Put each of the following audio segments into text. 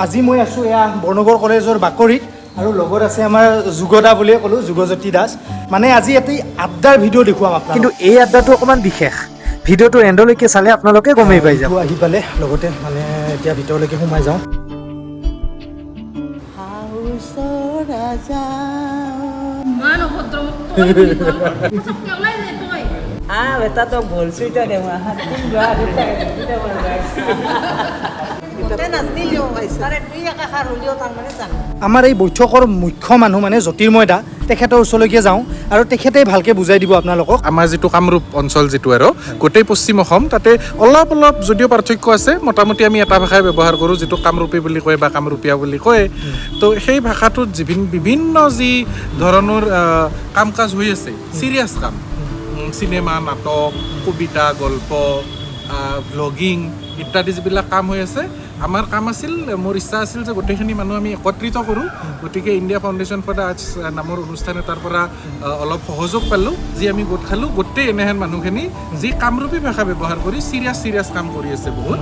আজি মই আছোঁ এয়া বৰ্ণগড় কলেজৰ বাকৰিত আৰু লগত আছে আমাৰ যুগদা বুলিয়ে ক'লোঁ যুগজ্যোতি দাস মানে আজি এটি আড্ডাৰ ভিডিঅ' দেখুৱাম আপোনাক কিন্তু এই আড্ডাটো অকণমান বিশেষ ভিডিঅ'টো এণ্ডলৈকে চালে আপোনালোকে গমেই পাই যাব আহি পালে লগতে মানে এতিয়া ভিতৰলৈকে সোমাই যাওঁ बेटा तो बोल सुइटा दे वहां हाथ तुम गया আমাৰ এই বৈঠকৰ মুখ্য মানুহ মানে জ্যোতিৰ্ময় দা তেখেতৰ ওচৰলৈকে যাওঁ আৰু তেখেতে ভালকৈ বুজাই দিব আপোনালোকক আমাৰ যিটো কামৰূপ অঞ্চল যিটো আৰু গোটেই পশ্চিম অসম তাতে অলপ যদিও পাৰ্থক্য আছে মোটামুটি আমি এটা ভাষাই ব্যৱহাৰ কৰোঁ যিটো কামৰূপী বুলি কয় বা কামৰূপীয়া বুলি কয় তো সেই ভাষাটোত বিভিন্ন যি ধৰণৰ কাম কাজ হৈ আছে চিৰিয়াছ কাম চিনেমা নাটক কবিতা গল্প ব্লগিং ইত্যাদি যিবিলাক কাম হৈ আছে আমাৰ কাম আছিল মোৰ ইচ্ছা আছিল যে গোটেইখিনি মানুহ আমি একত্ৰিত কৰোঁ গতিকে India Foundation for the Arts নামৰ অনুষ্ঠান এটাৰ পৰা অলপ সহযোগ পালোঁ যি আমি গোট খালোঁ গোটেই এনেহেন মানুহখিনি যি কামৰূপী ভাষা ব্যৱহাৰ কৰি চিৰিয়াছ কাম কৰি আছে বহুত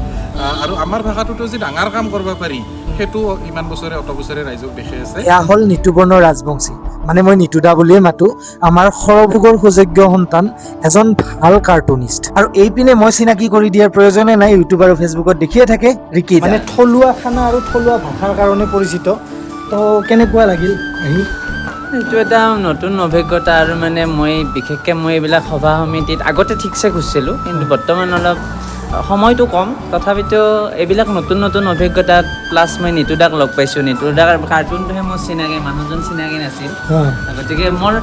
আৰু আমাৰ ভাষাটোতো যি ডাঙৰ কাম কৰিব পাৰি সেইটো ইমান বছৰে অত বছৰে ৰাইজক দেখি আছে এয়া হ'ল নিতুবৰ্ণ ৰাজবংশী মানে মই নিতুদা বুলিয়ে মাতো আমাৰ সৰভোগৰ সুযোগ্য সন্তান এজন ভাল কাৰ্টুনিষ্ট আৰু এইপিনে মই চিনাকি কৰি দিয়াৰ প্ৰয়োজনে নাই ইউটিউব আৰু ফেচবুকত দেখিয়ে থাকে ৰিকি মানে থলুৱা খানা আৰু থলুৱা ভাষাৰ কাৰণে পৰিচিত তো কেনেকুৱা লাগিল আহি এইটো এটা নতুন অভিজ্ঞতা আৰু মানে মই বিশেষকৈ মই এইবিলাক সভা সমিতিত আগতে ঠিকছে ঘূৰিছিলোঁ কিন্তু বৰ্তমান অলপ সময়টো কম তথাপিতো এইবিলাক নতুন অভিজ্ঞতা প্লাছ মই নিতুদাক লগ পাইছোঁ নিতুদাৰ কাৰ্টুনটোহে মোৰ চিনাকি মানুহজন চিনাকি নাছিল গতিকে মোৰ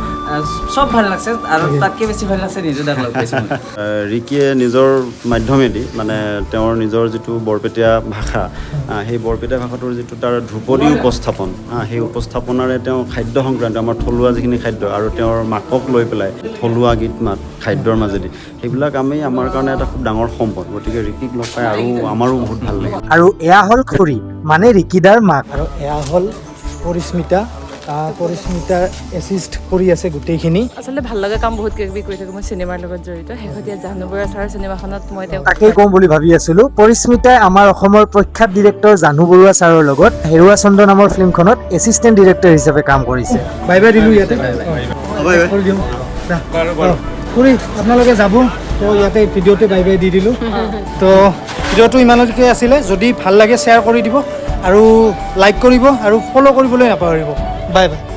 চব ভাল লাগছে আৰু তাতকৈ বেছি ভাল লাগছে নিতুদাক লগ পাইছোঁ ৰিকিয়ে নিজৰ মাধ্যমেদি মানে তেওঁৰ নিজৰ যিটো বৰপেটীয়া ভাষা সেই বৰপেটীয়া ভাষাটোৰ যিটো তাৰ ধ্ৰুপদী উপস্থাপন সেই উপস্থাপনাৰে তেওঁ খাদ্য সংক্ৰান্ত আমাৰ থলুৱা যিখিনি খাদ্য আৰু তেওঁৰ মাকক লৈ পেলাই থলুৱা গীত মাত খাদ্যৰ মাজেদি সেইবিলাক আমাৰ কাৰণে এটা খুব ডাঙৰ সম্পদ গতিকে ৰিকিক লগ পাই আৰু আমাৰো বহুত ভাল লাগে আৰু এয়া হ'ল খুৰী মানে ৰিকিদাৰ মাক আৰু এয়া হ'ল পৰিস্মিতা এছিষ্ট কৰি আছে গোটেইখিনি আচলতে ভাল লগা কাম বহুত কিবা কিবি কৰি থাকোঁ মই চিনেমাৰ লগত জড়িত শেহতীয়া জাহ্নু বৰুৱা ছাৰৰ চিনেমাখনত মই তেওঁক তাকেই কওঁ বুলি ভাবি আছিলোঁ পৰিস্মিতাই আমাৰ অসমৰ প্ৰখ্যাত ডিৰেক্টৰ জাহ্নু বৰুৱা ছাৰৰ লগত হেৰুৱা চন্দ্ৰ নামৰ ফিল্মখনত এছিষ্টেণ্ট ডিৰেক্টৰ হিচাপে কাম কৰিছে বাই বাই দিলোঁ ইয়াতে খুৰী আপোনালোকে যাব তো ইয়াতে ভিডিঅ'তে বাই বাই দি দিলোঁ তো ভিডিঅ'টো ইমানলৈকে আছিলে যদি ভাল লাগে শ্বেয়াৰ কৰি দিব আৰু লাইক কৰিব আৰু ফ'ল' কৰিবলৈ নাপাহৰিব বাই বাই